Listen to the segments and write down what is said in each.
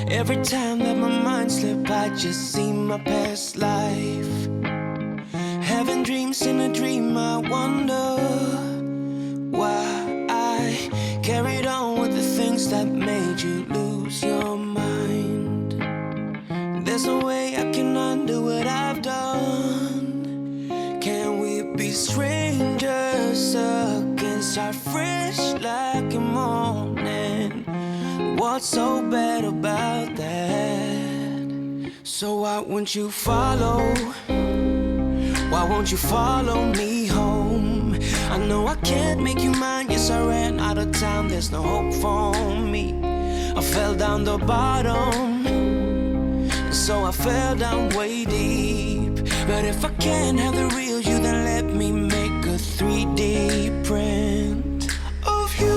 Every time that my mind slips, I just see my past life. Having dreams in a dream, I wonder why I carried on with the things that made you lose your mind. There's no way I can undo what I've done. Can we be strangers again? Start fresh like a morning. What's so bad about that? So why won't you follow? Why won't you follow me home? I know I can't make you mine. Yes, I ran out of time. There's no hope for me. I fell down the bottom, so I fell down way deep. But if I can't have the real you, then let me make a 3D print of you.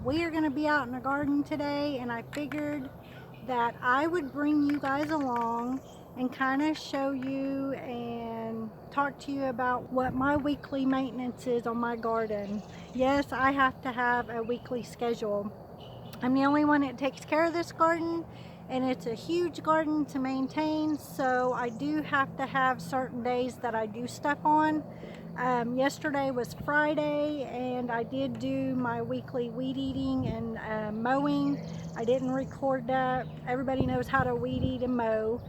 We are going to be out in the garden today, and I figured that I would bring you guys along and kind of show you and talk to you about what my weekly maintenance is on my garden. Yes, I have to have a weekly schedule. I'm the only one that takes care of this garden, and it's a huge garden to maintain, so I do have to have certain days that I do stuff on. Yesterday was Friday, and I did do my weekly weed eating and mowing. I didn't record that. Everybody knows how to weed eat and mow.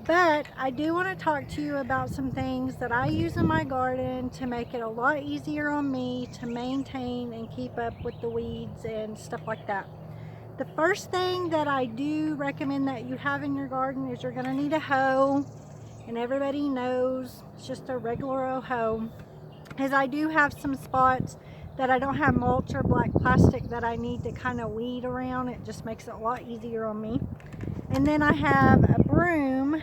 But I do want to talk to you about some things that I use in my garden to make it a lot easier on me to maintain and keep up with the weeds and stuff like that. The first thing that I do recommend that you have in your garden is you're going to need a hoe. And everybody knows it's just a regular old hoe. As I do have some spots that I don't have mulch or black plastic that I need to kind of weed around. It just makes it a lot easier on me. And then I have a broom.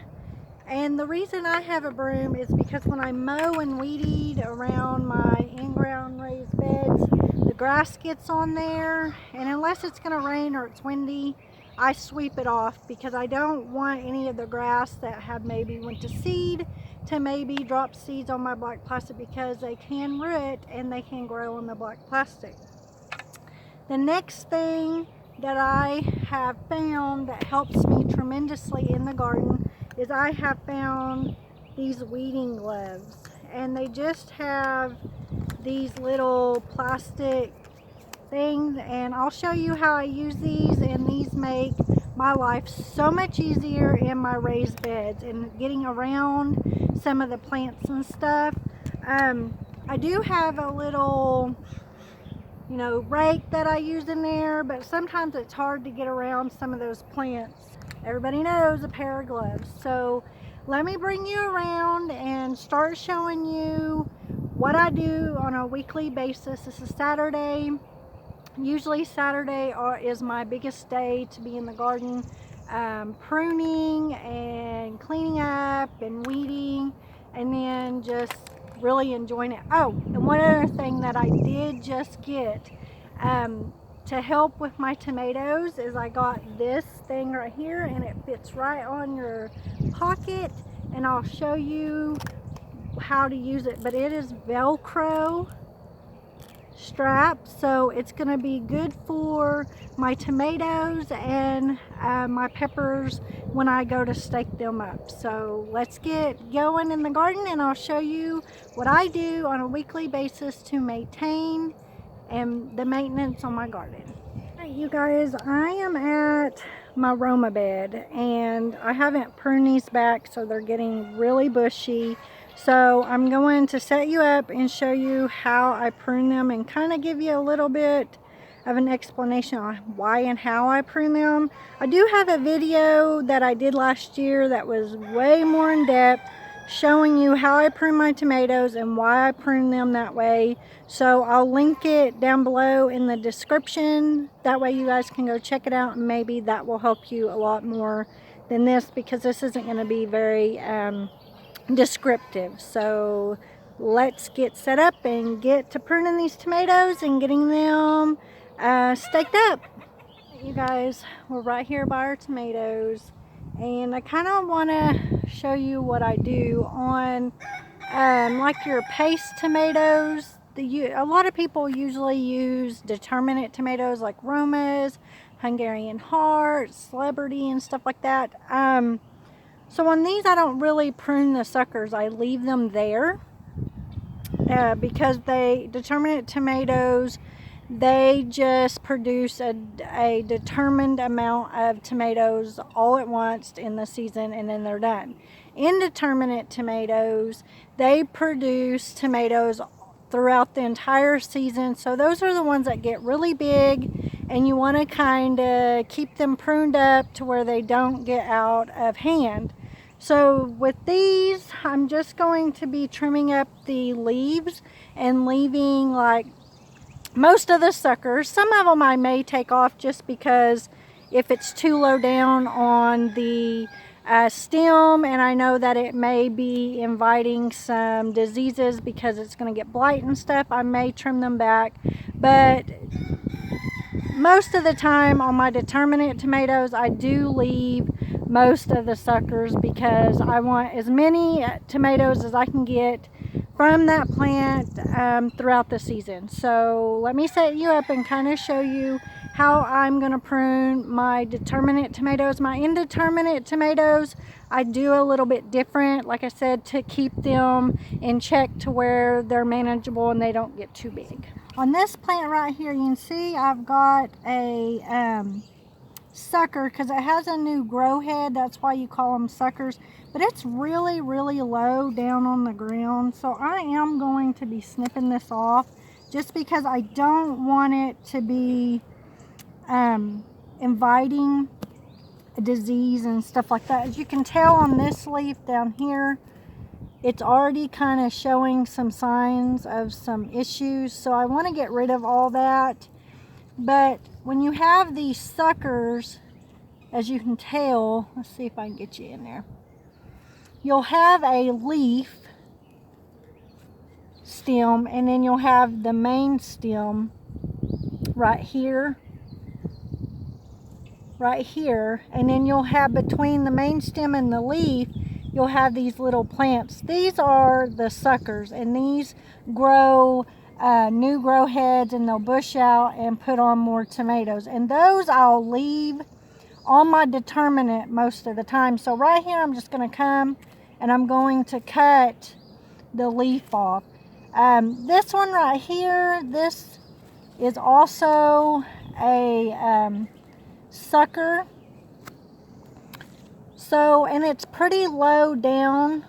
And the reason I have a broom is because when I mow and weed eat around my in-ground raised beds, the grass gets on there, and unless it's going to rain or it's windy, I sweep it off because I don't want any of the grass that have maybe went to seed to maybe drop seeds on my black plastic, because they can root and they can grow on the black plastic. The next thing that I have found that helps me tremendously in the garden is I have found these weeding gloves, and they just have these little plastic things, and I'll show you how I use these, and these make my life so much easier in my raised beds and getting around some of the plants and stuff. I do have a little rake that I use in there, but sometimes it's hard to get around some of those plants. Everybody knows a pair of gloves. So let me bring you around and start showing you what I do on a weekly basis. This is Saturday. Usually Saturday is my biggest day to be in the garden, pruning and cleaning up and weeding, and then just really enjoying it. Oh, and one other thing that I did just get to help with my tomatoes is I got this thing right here, and it fits right on your pocket, and I'll show you how to use it. But it is Velcro strap, so it's going to be good for my tomatoes and my peppers when I go to stake them up. So let's get going in the garden, and I'll show you what I do on a weekly basis to maintain and the maintenance on my garden. Alright, you guys, I am at my Roma bed, and I haven't pruned these back, so they're getting really bushy. So I'm going to set you up and show you how I prune them, and kind of give you a little bit of an explanation on why and how I prune them. I do have a video that I did last year that was way more in depth, showing you how I prune my tomatoes and why I prune them that way. So I'll link it down below in the description. That way you guys can go check it out, and maybe that will help you a lot more than this, because this isn't going to be very descriptive. So let's get set up and get to pruning these tomatoes and getting them staked up. You guys, we're right here by our tomatoes, and I kind of want to show you what I do on like your paste tomatoes. A lot of people usually use determinate tomatoes like Romas, Hungarian Heart, Celebrity, and stuff like that. So on these, I don't really prune the suckers. I leave them there because determinate tomatoes, they just produce a determined amount of tomatoes all at once in the season, and then they're done. Indeterminate tomatoes, they produce tomatoes throughout the entire season. So those are the ones that get really big, and you want to kind of keep them pruned up to where they don't get out of hand. So with these, I'm just going to be trimming up the leaves and leaving like most of the suckers. Some of them I may take off just because if it's too low down on the stem, and I know that it may be inviting some diseases because it's going to get blight and stuff, I may trim them back. But most of the time on my determinate tomatoes, I do leave most of the suckers because I want as many tomatoes as I can get from that plant throughout the season. So let me set you up and kind of show you how I'm going to prune my determinate tomatoes. My indeterminate tomatoes, I do a little bit different, like I said, to keep them in check to where they're manageable and they don't get too big. On this plant right here, you can see I've got a sucker because it has a new grow head. That's why you call them suckers, but it's really low down on the ground. So I am going to be snipping this off just because I don't want it to be inviting a disease and stuff like that. As you can tell on this leaf down here, it's already kind of showing some signs of some issues. So I want to get rid of all that. But when you have these suckers, as you can tell, let's see if I can get you in there. You'll have a leaf stem, and then you'll have the main stem right here, and then you'll have between the main stem and the leaf, you'll have these little plants. These are the suckers, and these grow new grow heads, and they'll bush out and put on more tomatoes, and those I'll leave on my determinate most of the time. So right here I'm just going to come and I'm going to cut the leaf off. This one right here, this is also a sucker. So, and it's pretty low down.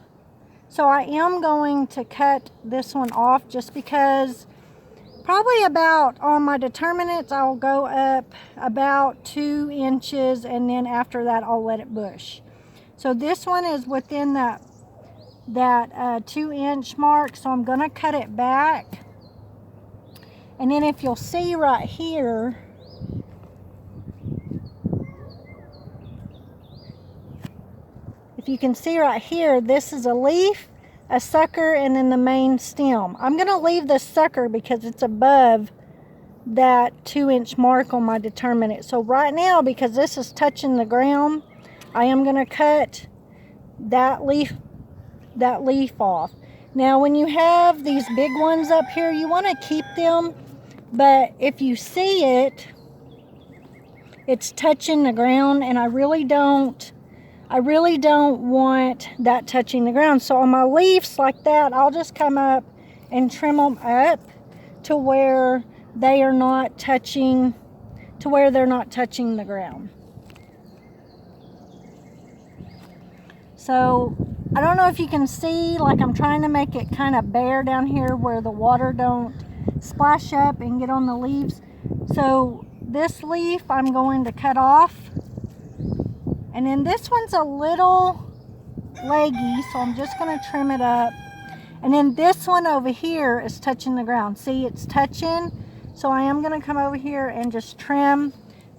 So I am going to cut this one off just because probably about, on my determinates, I'll go up about 2 inches, and then after that I'll let it bush. So this one is within that 2-inch mark, so I'm going to cut it back. And then if you'll see right here, if you can see right here, this is a leaf, a sucker, and then the main stem. I'm going to leave the sucker because it's above that 2-inch mark on my determinate. So right now, because this is touching the ground, I am going to cut that leaf off. Now when you have these big ones up here, you want to keep them, but if you see it, it's touching the ground, and I really don't want that touching the ground. So on my leaves like that, I'll just come up and trim them up to where they are not touching, the ground. So I don't know if you can see, like I'm trying to make it kind of bare down here where the water don't splash up and get on the leaves. So this leaf I'm going to cut off. And then this one's a little leggy, so I'm just going to trim it up. And then this one over here is touching the ground. See, it's touching. So I am going to come over here and just trim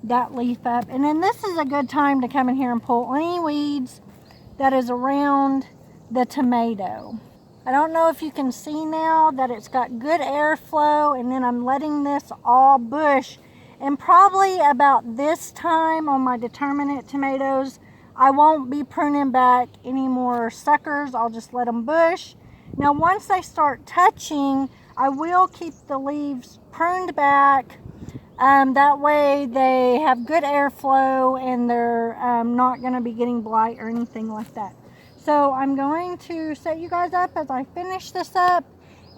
that leaf up. And then this is a good time to come in here and pull any weeds that is around the tomato. I don't know if you can see now that it's got good airflow, and then I'm letting this all bush. And probably about this time on my determinate tomatoes, I won't be pruning back any more suckers. I'll just let them bush. Now once they start touching, I will keep the leaves pruned back. That way they have good airflow and they're not going to be getting blight or anything like that. So I'm going to set you guys up as I finish this up,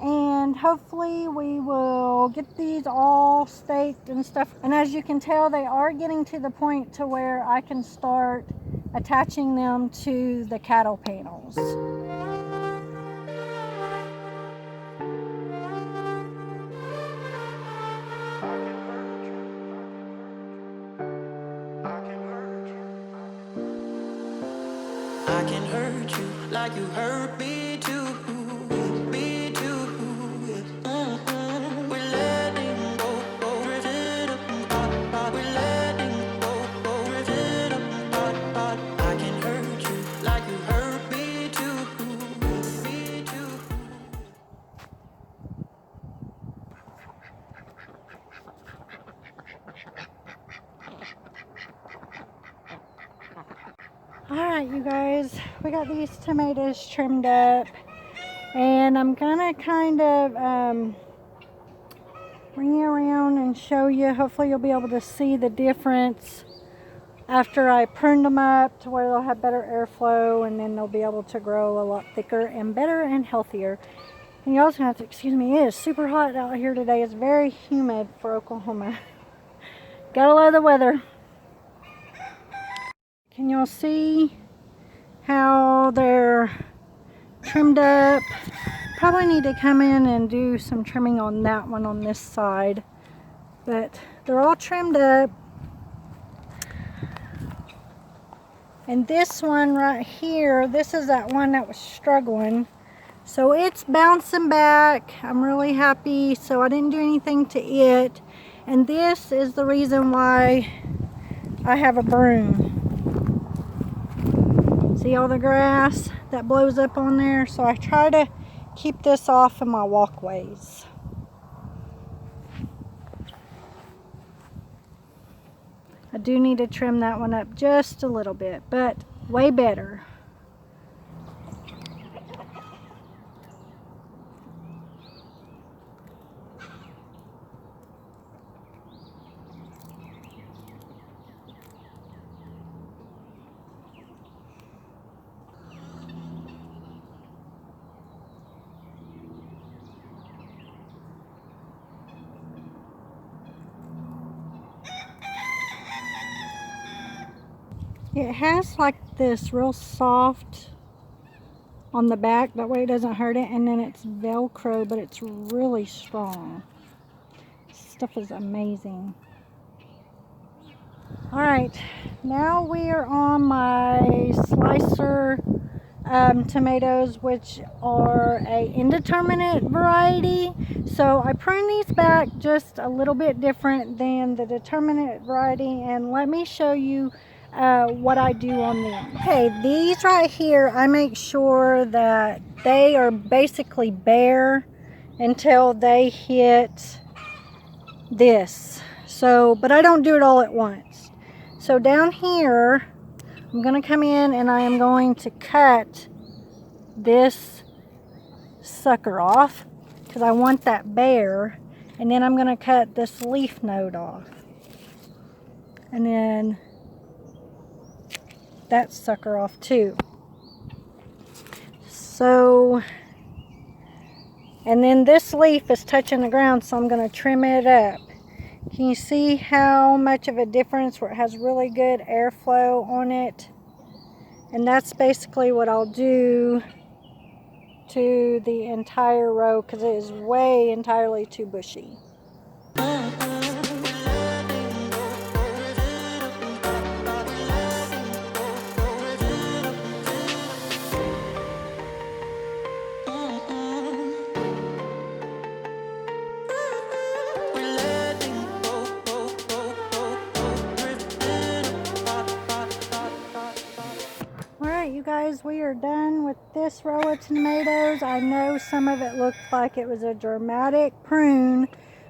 and hopefully we will get these all staked and stuff. And as you can tell, they are getting to the point to where I can start attaching them to the cattle panels. I can hurt you like you hurt me too, me too. We're letting go, drifting apart. We're letting go, drifting apart. I can hurt you like you hurt me too, me too. Alright, you guys, we got these tomatoes trimmed up, and I'm gonna kind of bring you around and show you. Hopefully you'll be able to see the difference after I pruned them up to where they'll have better airflow, and then they'll be able to grow a lot thicker and better and healthier. And you also have to excuse me, it is super hot out here today. It's very humid for Oklahoma. Gotta love the weather. Can y'all see how they're trimmed up? Probably need to come in and do some trimming on that one on this side, but they're all trimmed up. And this one right here, this is that one that was struggling, so it's bouncing back. I'm really happy. So I didn't do anything to it, and this is the reason why I have a broom. See all the grass that blows up on there? So I try to keep this off of my walkways. I do need to trim that one up just a little bit, but way better. It has like this real soft on the back, that way it doesn't hurt it, and then it's Velcro, but it's really strong. This stuff is amazing. Alright, now we are on my slicer tomatoes, which are a indeterminate variety. So I prune these back just a little bit different than the determinate variety, and let me show you what I do on them. Okay, these right here, I make sure that they are basically bare until they hit this. So, but I don't do it all at once. So down here, I'm going to come in and I am going to cut this sucker off because I want that bare, and then I'm going to cut this leaf node off, and then that sucker off too. So, and then this leaf is touching the ground, so I'm going to trim it up. Can you see how much of a difference where it has really good airflow on it? And that's basically what I'll do to the entire row because it is way entirely too bushy. You guys, we are done with this row of tomatoes. I know some of it looked like it was a dramatic prune,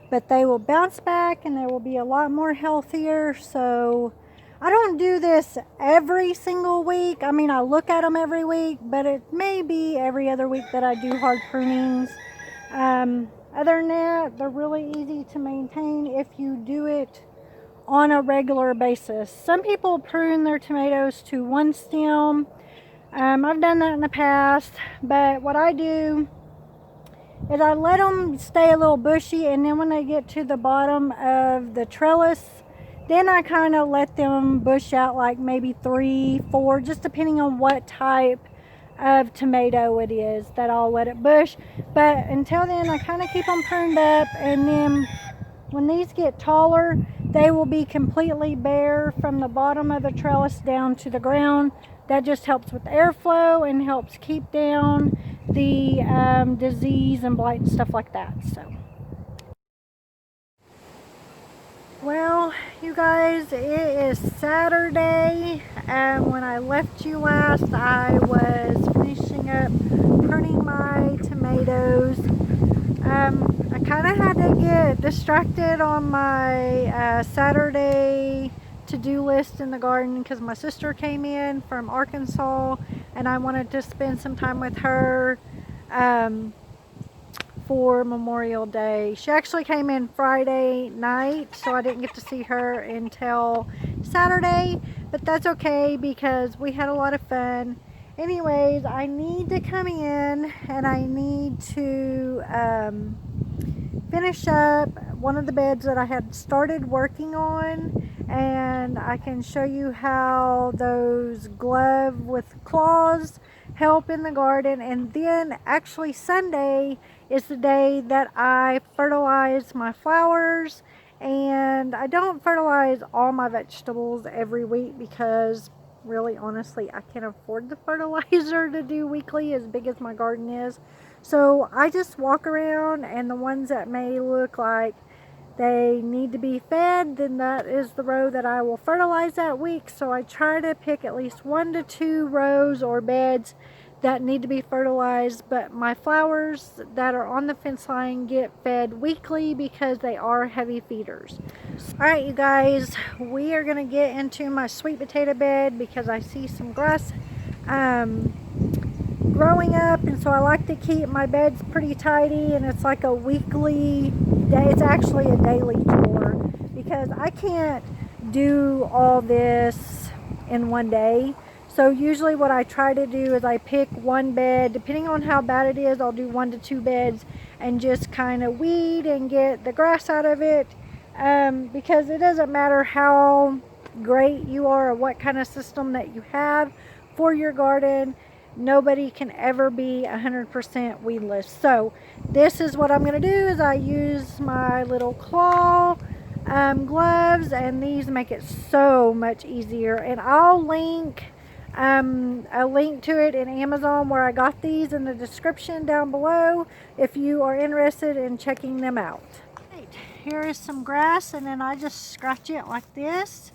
but they will bounce back and they will be a lot more healthier. So I don't do this every single week. I mean, I look at them every week, but it may be every other week that I do hard prunings. Other than that, they're really easy to maintain if you do it on a regular basis. Some people prune their tomatoes to one stem. I've done that in the past, but what I do is I let them stay a little bushy, and then when they get to the bottom of the trellis, then I kind of let them bush out like maybe 3, 4, just depending on what type of tomato it is that I'll let it bush. But until then, I kind of keep them pruned up, and then when these get taller, they will be completely bare from the bottom of the trellis down to the ground. That just helps with airflow and helps keep down the disease and blight and stuff like that. So, well, you guys, it is Saturday. When I left you last, I was finishing up pruning my tomatoes. I kind of had to get distracted on my Saturday to-do list in the garden because my sister came in from Arkansas and I wanted to spend some time with her for Memorial Day. She actually came in Friday night, so I didn't get to see her until Saturday, but that's okay because we had a lot of fun. Anyways, I need to come in and I need to finish up one of the beds that I had started working on, and I can show you how those glove with claws help in the garden. And then actually Sunday is the day that I fertilize my flowers, and I don't fertilize all my vegetables every week because really honestly I can't afford the fertilizer to do weekly as big as my garden is. So I just walk around, and the ones that may look like they need to be fed, then that is the row that I will fertilize that week. So I try to pick at least 1 to 2 rows or beds that need to be fertilized, but my flowers that are on the fence line get fed weekly because they are heavy feeders. Alright, you guys, we are going to get into my sweet potato bed because I see some grass growing up, and so I like to keep my beds pretty tidy, and it's like a weekly day. It's actually a daily chore because I can't do all this in one day. So usually what I try to do is I pick one bed, depending on how bad it is, I'll do 1 to 2 beds and just kind of weed and get the grass out of it, because it doesn't matter how great you are or what kind of system that you have for your garden, nobody can ever be 100% weedless. So this is what I'm going to do is I use my little claw gloves, and these make it so much easier. And I'll link a link to it in Amazon where I got these in the description down below if you are interested in checking them out. Right, here is some grass, and then I just scratch it like this.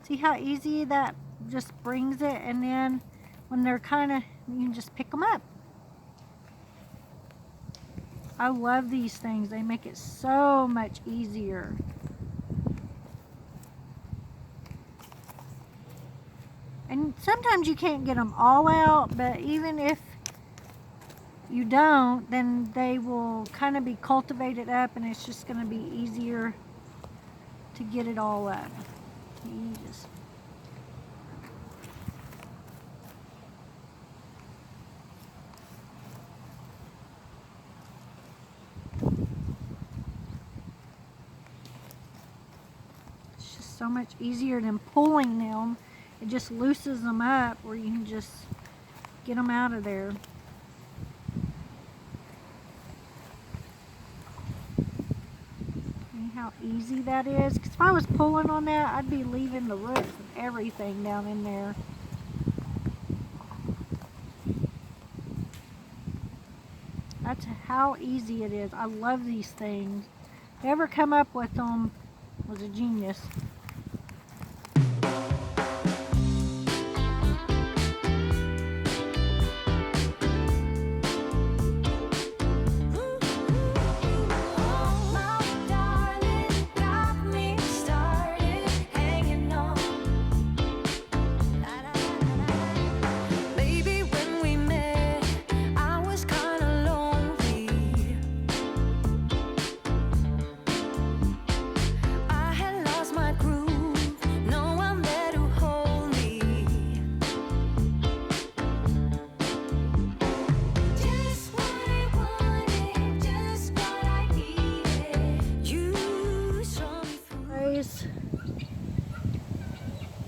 See how easy that just brings it, and then when they're kind of, you can just pick them up. I love these things. They make it so much easier. And sometimes you can't get them all out, but even if you don't, then they will kind of be cultivated up, and it's just going to be easier to get it all up. You just so much easier than pulling them. It just loosens them up where you can just get them out of there. See how easy that is? Because if I was pulling on that, I'd be leaving the roots and everything down in there. That's how easy it is. I love these things. Whoever come up with them was a genius.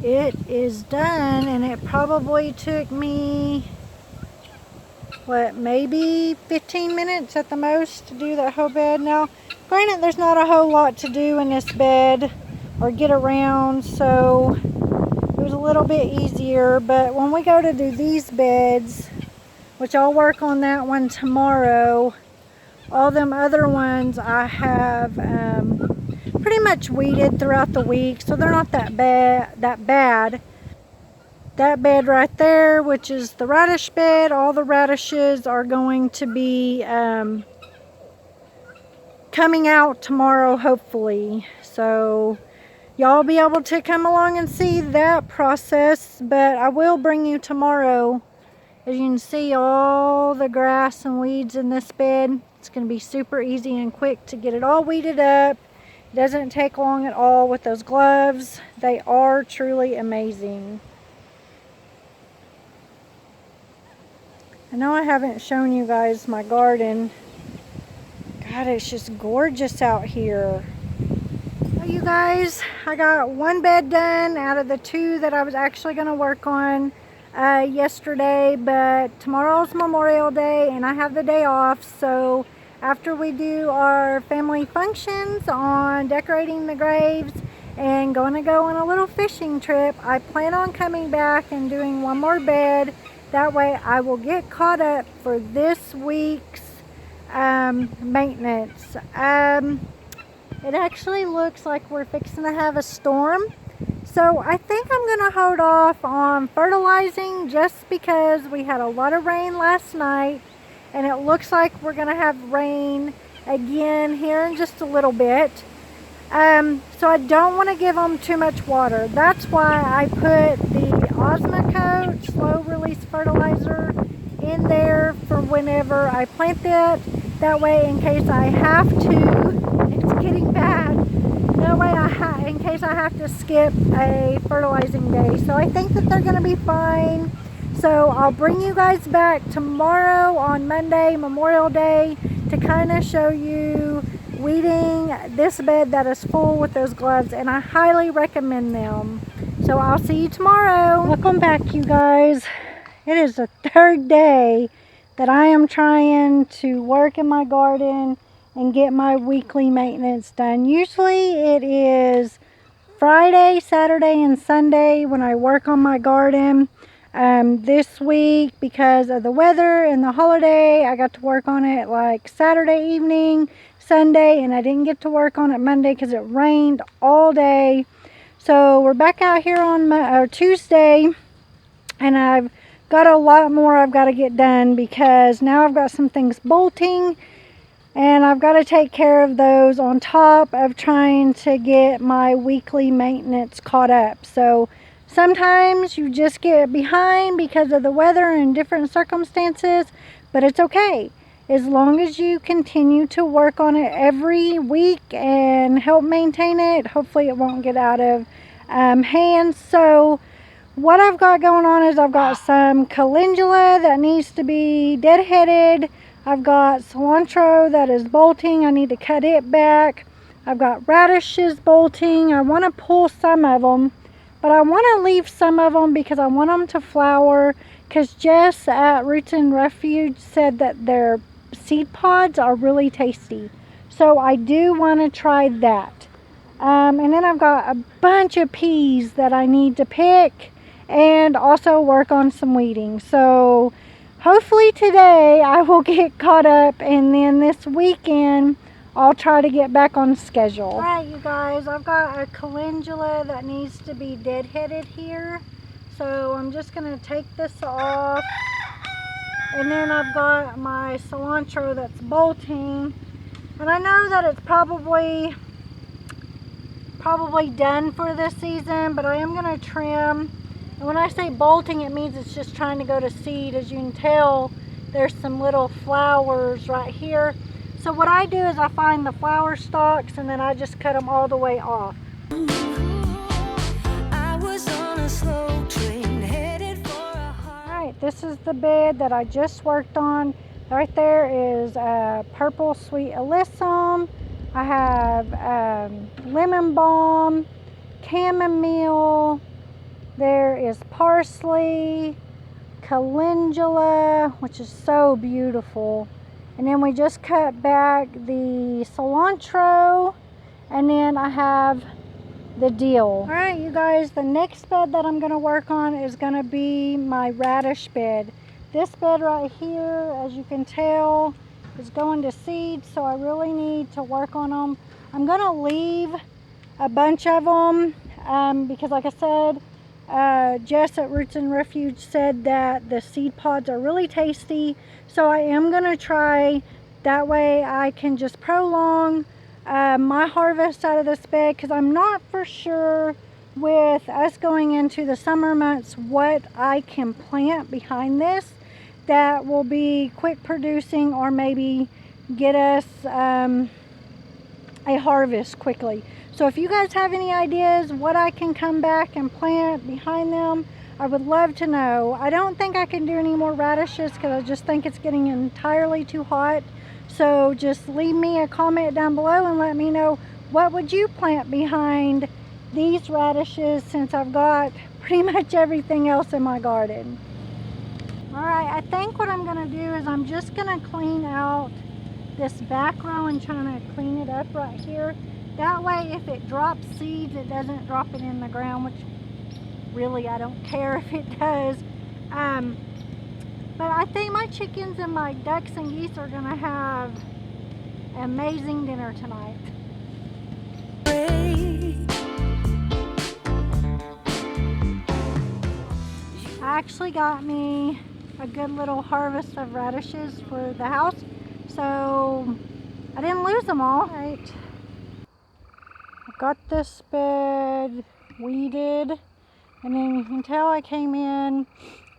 it is done, and it probably took me, what, maybe 15 minutes at the most to do that whole bed. Now, granted, there's not a whole lot to do in this bed or get around, so it was a little bit easier. But when we go to do these beds, which I'll work on that one tomorrow, all them other ones I have pretty much weeded throughout the week, so they're not that bad. That bed right there, which is the radish bed, all the radishes are going to be coming out tomorrow, hopefully. So y'all be able to come along and see that process, but I will bring you tomorrow. As you can see, all the grass and weeds in this bed. It's going to be super easy and quick to get it all weeded up. It doesn't take long at all with those gloves. They are truly amazing. I know I haven't shown you guys my garden. God, it's just gorgeous out here. Well, you guys, I got one bed done out of the two that I was actually going to work on yesterday, but tomorrow's Memorial Day and I have the day off, so after we do our family functions on decorating the graves and going to go on a little fishing trip, I plan on coming back and doing one more bed. That way I will get caught up for this week's maintenance. It actually looks like we're fixing to have a storm, so I think I'm going to hold off on fertilizing just because we had a lot of rain last night, and it looks like we're going to have rain again here in just a little bit. So I don't want to give them too much water. That's why I put the Osmocote slow release fertilizer in there for whenever I plant it. That way, in case I have to, it's getting bad. That way, in case I have to skip a fertilizing day. So I think that they're going to be fine. So I'll bring you guys back tomorrow on Monday, Memorial Day, to kind of show you weeding this bed that is full with those gloves, and I highly recommend them. So I'll see you tomorrow. Welcome back, you guys. It is the third day that I am trying to work in my garden and get my weekly maintenance done. Usually it is Friday, Saturday, and Sunday when I work on my garden. This week, because of the weather and the holiday, I got to work on it like Saturday evening, Sunday, and I didn't get to work on it Monday because it rained all day. So we're back out here on Tuesday, and I've got a lot more I've got to get done because now I've got some things bolting, and I've got to take care of those on top of trying to get my weekly maintenance caught up. So sometimes you just get behind because of the weather and different circumstances, but it's okay. As long as you continue to work on it every week and help maintain it, hopefully it won't get out of hand. So what I've got going on is I've got some calendula that needs to be deadheaded. I've got cilantro that is bolting. I need to cut it back. I've got radishes bolting. I want to pull some of them, but I want to leave some of them because I want them to flower, because Jess at Roots and Refuge said that their seed pods are really tasty. So I do want to try that. And then I've got a bunch of peas that I need to pick and also work on some weeding. So hopefully today I will get caught up, and then this weekend I'll try to get back on schedule. Alright, you guys, I've got a calendula that needs to be deadheaded here. So I'm just going to take this off. And then I've got my cilantro that's bolting. And I know that it's probably done for this season, but I am going to trim. And when I say bolting, it means it's just trying to go to seed. As you can tell, there's some little flowers right here. So what I do is I find the flower stalks and then I just cut them all the way off. Alright, this is the bed that I just worked on. Right there is purple sweet alyssum. I have lemon balm, chamomile, There is parsley, calendula, which is so beautiful. And then we just cut back the cilantro, and then I have the dill. All right, you guys, the next bed that I'm going to work on is going to be my radish bed. This bed right here, as you can tell, is going to seed, so I really need to work on them. I'm going to leave a bunch of them because, like I said, Jess at Roots and Refuge said that the seed pods are really tasty, so I am going to try. That way I can just prolong my harvest out of this bed, because I'm not for sure with us going into the summer months what I can plant behind this that will be quick producing or maybe get us a harvest quickly. So if you guys have any ideas what I can come back and plant behind them, I would love to know. I don't think I can do any more radishes because I just think it's getting entirely too hot. So just leave me a comment down below and let me know what would you plant behind these radishes, since I've got pretty much everything else in my garden. Alright, I think what I'm going to do is I'm just going to clean out this back row and trying to clean it up right here. That way if it drops seeds, it doesn't drop it in the ground, which really I don't care if it does. But I think my chickens and my ducks and geese are going to have an amazing dinner tonight. I actually got me a good little harvest of radishes for the house, so I didn't lose them all. Right. I got this bed weeded, and then you can tell I came in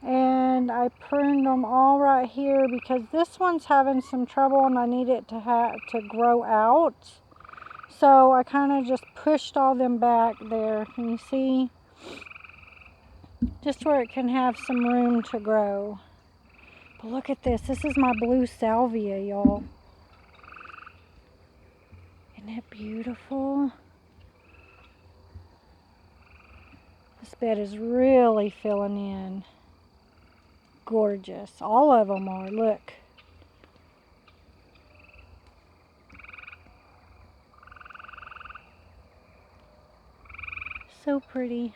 and I pruned them all right here because this one's having some trouble and I need it to grow out. So I kind of just pushed all them back there. Can you see? Just where it can have some room to grow. But look at this. This is my blue salvia, y'all. Isn't it beautiful? This bed is really filling in. Gorgeous. All of them are. Look. So pretty.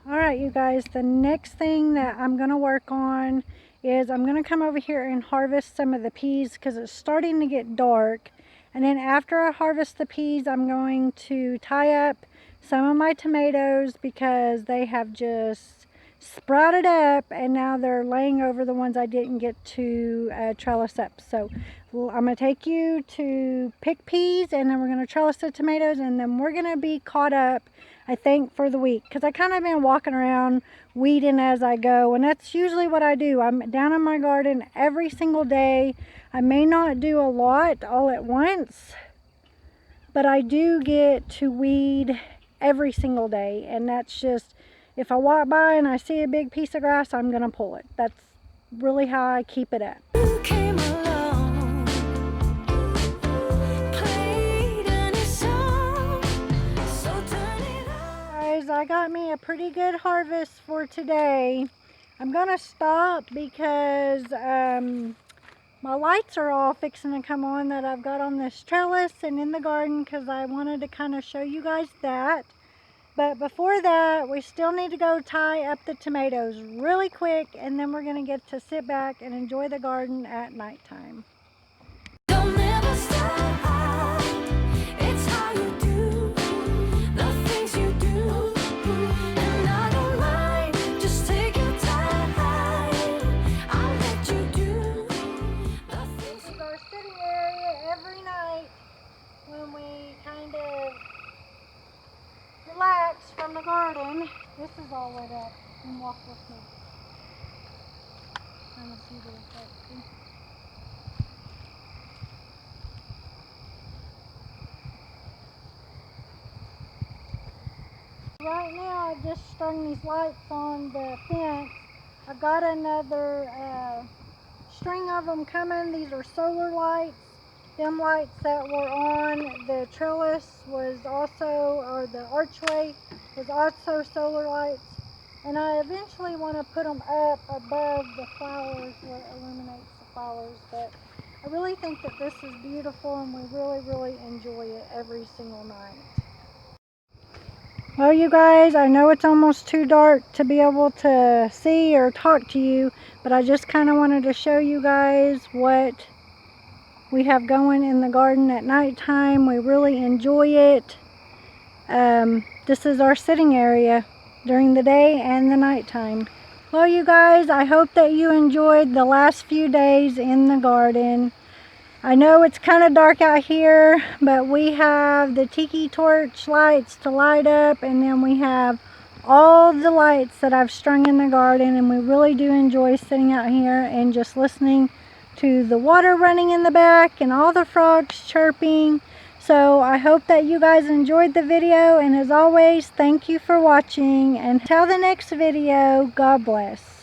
Alright, you guys, the next thing that I'm going to work on is I'm going to come over here and harvest some of the peas because it's starting to get dark. And then after I harvest the peas, I'm going to tie up some of my tomatoes because they have just sprouted up and now they're laying over the ones I didn't get to trellis up. So I'm going to take you to pick peas, and then we're going to trellis the tomatoes, and then we're going to be caught up, I think, for the week, because I kind of been walking around weeding as I go, and that's usually what I do. I'm down in my garden every single day. I may not do a lot all at once, but I do get to weed every single day, and that's just, if I walk by and I see a big piece of grass, I'm going to pull it. That's really how I keep it up. I got me a pretty good harvest for today. I'm gonna stop because my lights are all fixing to come on that I've got on this trellis and in the garden, because I wanted to kind of show you guys that. But before that, we still need to go tie up the tomatoes really quick, and then we're gonna get to sit back and enjoy the garden at nighttime. Don't ever stop. It's how you do the things you do. And I don't mind. Just take your time. I'll let you do the things. This is our sitting area every night when we kind of relax from the garden. This is all lit up. And walk with me. Trying to see the effect. See? Right now, I just strung these lights on the fence. I've got another string of them coming. These are solar lights. Them lights that were on the trellis was also, or the archway, with also solar lights. And I eventually want to put them up above the flowers where it illuminates the flowers. But I really think that this is beautiful, and we really enjoy it every single night. Well, you guys, I know it's almost too dark to be able to see or talk to you, but I just kind of wanted to show you guys what we have going in the garden at nighttime. We really enjoy it. This is our sitting area during the day and the nighttime. Well, you guys, I hope that you enjoyed the last few days in the garden. I know it's kind of dark out here, but we have the tiki torch lights to light up, and then we have all the lights that I've strung in the garden, and we really do enjoy sitting out here and just listening to the water running in the back and all the frogs chirping. So I hope that you guys enjoyed the video, and as always, thank you for watching, and until the next video, God bless.